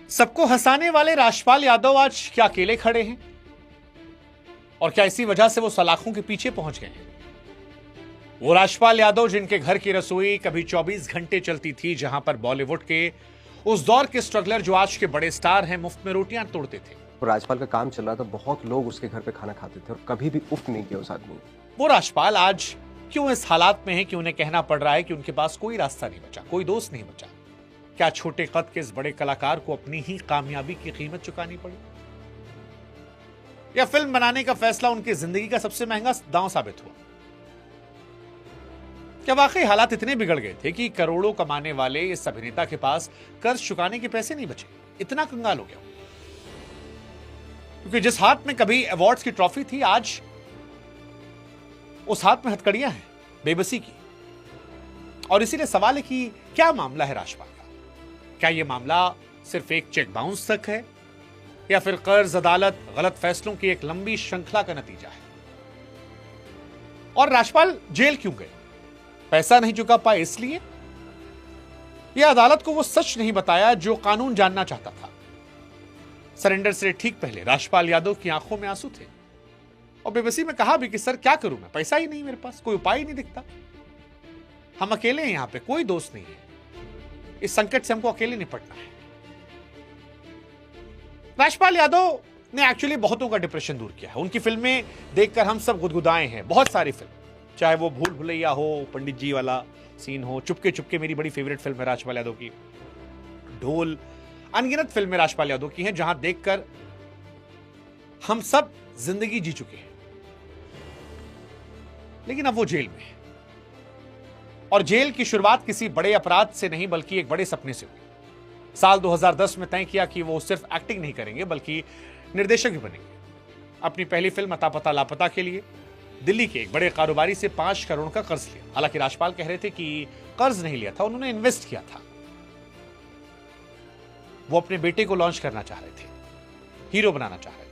सबको हंसाने वाले राजपाल यादव आज क्या अकेले खड़े हैं और क्या इसी वजह से वो सलाखों के पीछे पहुंच गए हैं? वो राजपाल यादव जिनके घर की रसोई कभी 24 घंटे चलती थी, जहां पर बॉलीवुड के उस दौर के स्ट्रगलर जो आज के बड़े स्टार हैं मुफ्त में रोटियां तोड़ते थे। तो राजपाल का काम चल रहा था, बहुत लोग उसके घर पे खाना खाते थे और कभी भी उफ नहीं किया उस आदमी ने। वो राजपाल आज क्यों इस हालात में है कि उन्हें कहना पड़ रहा है कि उनके पास कोई रास्ता नहीं बचा, कोई दोस्त नहीं बचा? क्या छोटे कद के इस बड़े कलाकार को अपनी ही कामयाबी की कीमत चुकानी पड़ी, या फिल्म बनाने का फैसला उनकी जिंदगी का सबसे महंगा दांव साबित हुआ? क्या वाकई हालात इतने बिगड़ गए थे कि करोड़ों कमाने वाले इस अभिनेता के पास कर्ज चुकाने के पैसे नहीं बचे? इतना कंगाल हो गया क्योंकि जिस हाथ में कभी अवार्ड्स की ट्रॉफी थी, आज उस हाथ में हथकड़ियां हैं बेबसी की। और इसीलिए सवाल है कि क्या मामला है राजपाल का? क्या यह मामला सिर्फ एक चेक बाउंस तक है, या फिर कर्ज, अदालत, गलत फैसलों की एक लंबी श्रृंखला का नतीजा है? और राजपाल जेल क्यों गए? पैसा नहीं चुका पाए इसलिए, यह अदालत को वो सच नहीं बताया जो कानून जानना चाहता था? सरेंडर से ठीक पहले राजपाल यादव की आंखों में आंसू थे और बेबसी में कहा भी कि सर क्या करूं मैं, पैसा ही नहीं मेरे पास, कोई उपाय ही नहीं दिखता, हम अकेले हैं, यहां पे कोई दोस्त नहीं है, इस संकट से हमको अकेले निपटना है। राजपाल यादव ने एक्चुअली बहुतों का डिप्रेशन दूर किया है। उनकी फिल्में देखकर हम सब गुदगुदाए हैं, बहुत सारी फिल्म, चाहे वो भूल भुलैया हो, पंडित जी वाला सीन हो, चुपके चुपके मेरी बड़ी फेवरेट फिल्म है राजपाल यादव की, ढोल, अनगिनत फिल्में राजपाल यादव की हैं जहां देखकर हम सब जिंदगी जी चुके हैं। लेकिन अब वो जेल में है और जेल की शुरुआत किसी बड़े अपराध से नहीं बल्कि एक बड़े सपने से हुई। साल 2010 में तय किया कि वो सिर्फ एक्टिंग नहीं करेंगे बल्कि निर्देशक भी बनेंगे। अपनी पहली फिल्म अता पता लापता के लिए दिल्ली के एक बड़े कारोबारी से 5 करोड़ का कर्ज लिया। हालांकि राजपाल कह रहे थे कि कर्ज नहीं लिया था, उन्होंने इन्वेस्ट किया था। वो अपने बेटे को लॉन्च करना चाह रहे थे, हीरो बनाना चाह रहे थे।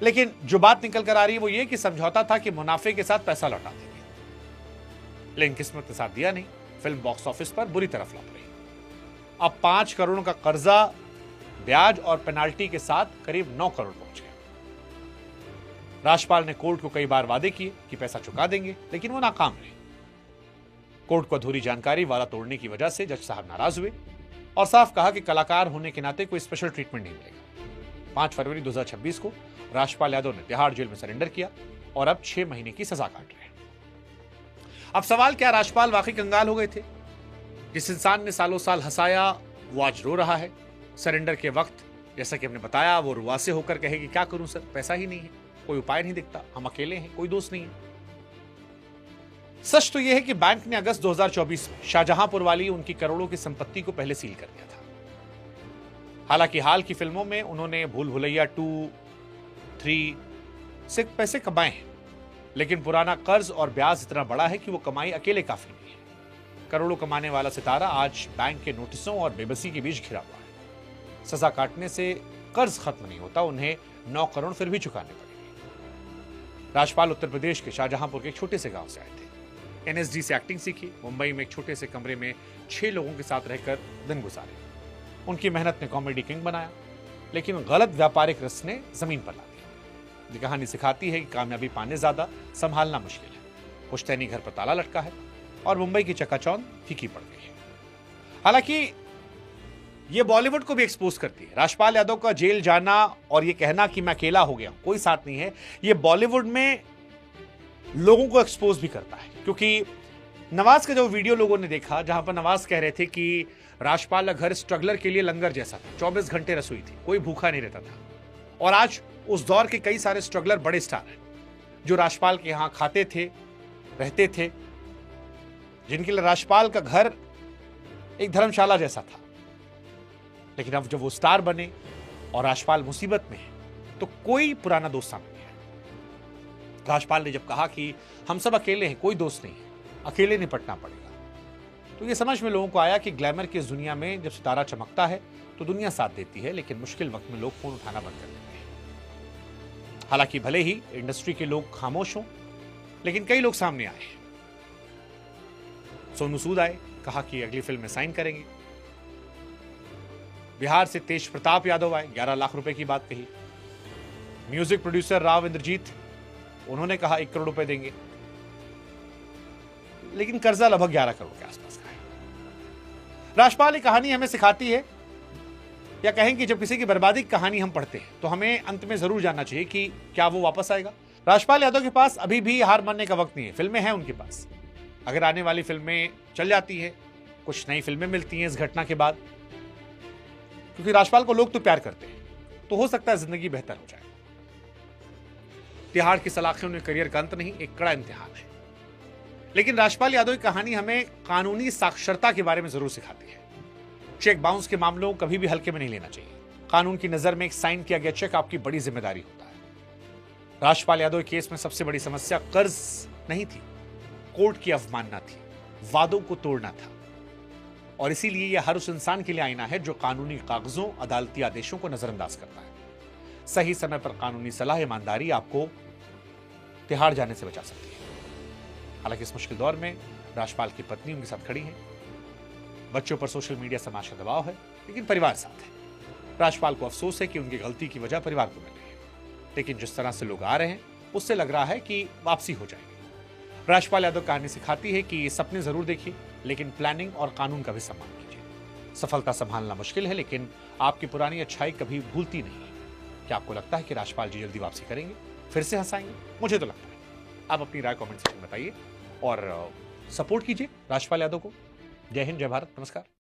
लेकिन जो बात निकल कर आ रही है वो ये कि समझौता था कि मुनाफे के साथ पैसा लौटा देंगे। लेकिन किस्मत ने साथ दिया नहीं, फिल्म बॉक्स ऑफिस पर बुरी तरह फ्लॉप रही। अब 5 करोड़ का कर्जा, ब्याज और पेनाल्टी के साथ करीब 9 करोड़ पहुंच गया। राजपाल ने कोर्ट को कई बार वादे किए कि पैसा चुका देंगे, लेकिन वो नाकाम रहे। कोर्ट को अधूरी जानकारी, वादा तोड़ने की वजह से जज साहब नाराज हुए और साफ कहा कि कलाकार होने के नाते कोई स्पेशल ट्रीटमेंट नहीं मिलेगा। 5 फरवरी 2026 को राजपाल यादव ने तिहाड़ जेल में सरेंडर किया और अब 6 महीने की सजा काट रहे हैं। अब सवाल, क्या राजपाल वाकई कंगाल हो गए थे? जिस इंसान ने सालों साल हंसाया वो आज रो रहा है। सरेंडर के वक्त जैसा कि हमने बताया, वो रुआसे होकर कहे कि क्या करूं सर, पैसा ही नहीं है, कोई उपाय नहीं दिखता, हम अकेले हैं, कोई दोस्त नहीं है। सच तो यह है कि बैंक ने अगस्त 2024 में शाहजहांपुर वाली उनकी करोड़ों की संपत्ति को पहले सील कर दिया था। हालांकि हाल की फिल्मों में उन्होंने भूल भुलैया 2, 3 से पैसे कमाए हैं, लेकिन पुराना कर्ज और ब्याज इतना बड़ा है कि वो कमाई अकेले काफी नहीं है। करोड़ों कमाने वाला सितारा आज बैंक के नोटिसों और बेबसी के बीच घिरा हुआ है। सजा काटने से कर्ज खत्म नहीं होता, उन्हें 9 करोड़ फिर भी चुकाने पड़ेंगे। राजपाल उत्तर प्रदेश के शाहजहांपुर के एक छोटे से गांव से आए थे। एनएसडी से एक्टिंग सीखी, मुंबई में एक छोटे से कमरे में 6 लोगों के साथ रहकर दिन गुजारे। उनकी मेहनत ने कॉमेडी किंग बनाया, लेकिन गलत व्यापारिक रस ने जमीन पर ला दिया। ये कहानी सिखाती है कि कामयाबी पाने ज्यादा संभालना मुश्किल है। पुश्तैनी घर पर ताला लटका है और मुंबई की चकाचौंध फीकी पड़ गई है। हालांकि ये बॉलीवुड को भी एक्सपोज करती है। राजपाल यादव का जेल जाना और ये कहना कि मैं अकेला हो गया हूं, कोई साथ नहीं है, ये बॉलीवुड में लोगों को एक्सपोज भी करता है। क्योंकि नवाज का जो वीडियो लोगों ने देखा, जहां पर नवाज कह रहे थे कि राजपाल का घर स्ट्रगलर के लिए लंगर जैसा था, 24 घंटे रसोई थी, कोई भूखा नहीं रहता था। और आज उस दौर के कई सारे स्ट्रगलर बड़े स्टार हैं जो राजपाल के यहां खाते थे, रहते थे, जिनके लिए राजपाल का घर एक धर्मशाला जैसा था। लेकिन अब जब वो स्टार बने और राजपाल मुसीबत में है, तो कोई पुराना दोस्त सामने नहीं है। राजपाल ने जब कहा कि हम सब अकेले हैं, कोई दोस्त नहीं है, अकेले निपटना पड़ेगा, तो ये समझ में लोगों को आया कि ग्लैमर की इस दुनिया में जब सितारा चमकता है तो दुनिया साथ देती है, लेकिन मुश्किल वक्त में लोग फोन उठाना बंद कर देते हैं। हालांकि भले ही इंडस्ट्री के लोग खामोश हों, लेकिन कई लोग सामने आए हैं। सोनू सूद आए, कहा कि अगली फिल्म में साइन करेंगे। बिहार से तेज प्रताप यादव आए, 11 लाख रुपए की बात कही। म्यूजिक प्रोड्यूसर राव इंद्रजीत, उन्होंने कहा 1 करोड़ रुपए देंगे, लेकिन कर्जा लगभग 11 करोड़ के आसपास का है। राजपाल ये कहानी हमें सिखाती है, या कहें कि जब किसी की बर्बादी की कहानी हम पढ़ते हैं तो हमें अंत में जरूर जानना चाहिए कि क्या वो वापस आएगा। राजपाल यादव के पास अभी भी हार मानने का वक्त नहीं है, फिल्में हैं उनके पास। अगर आने वाली फिल्में चल जाती है, कुछ नई फिल्में मिलती हैं इस घटना के बाद, क्योंकि राजपाल को लोग तो प्यार करते हैं, तो हो सकता है जिंदगी बेहतर हो जाए। तिहाड़ की सलाखें उन्हें करियर का अंत नहीं, एक कड़ा इम्तिहान है। लेकिन राजपाल यादव की कहानी हमें कानूनी साक्षरता के बारे में जरूर सिखाती है। चेक बाउंस के मामलों को कभी भी हल्के में नहीं लेना चाहिए। कानून की नजर में एक साइन किया गया चेक आपकी बड़ी जिम्मेदारी होता है। राजपाल यादव केस में सबसे बड़ी समस्या कर्ज नहीं थी, कोर्ट की अवमानना थी, वादों को तोड़ना था। और इसीलिए यह हर उस इंसान के लिए आईना है जो कानूनी कागजों, अदालती आदेशों को नजरअंदाज करता है। सही समय पर कानूनी सलाह, ईमानदारी आपको तिहाड़ जाने से बचा सकती है। हालांकि इस मुश्किल दौर में राजपाल की पत्नी उनके साथ खड़ी है। बच्चों पर सोशल मीडिया समाज का दबाव है, लेकिन परिवार साथ है। राजपाल को अफसोस है कि उनकी गलती की वजह परिवार को मिल रही है, लेकिन जिस तरह से लोग आ रहे हैं उससे लग रहा है कि वापसी हो जाएगी। राजपाल यादव कहानी सिखाती है कि सपने जरूर देखिए, लेकिन प्लानिंग और कानून का भी सम्मान कीजिए। सफलता संभालना मुश्किल है, लेकिन आपकी पुरानी अच्छाई कभी भूलती नहीं है। क्या आपको लगता है कि राजपाल जी जल्दी वापसी करेंगे, फिर से हंसाएंगे? मुझे तो लगता है। आप अपनी राय कमेंट सेक्शन में बताइए और सपोर्ट कीजिए राजपाल यादव को। जय हिंद, जय भारत, नमस्कार।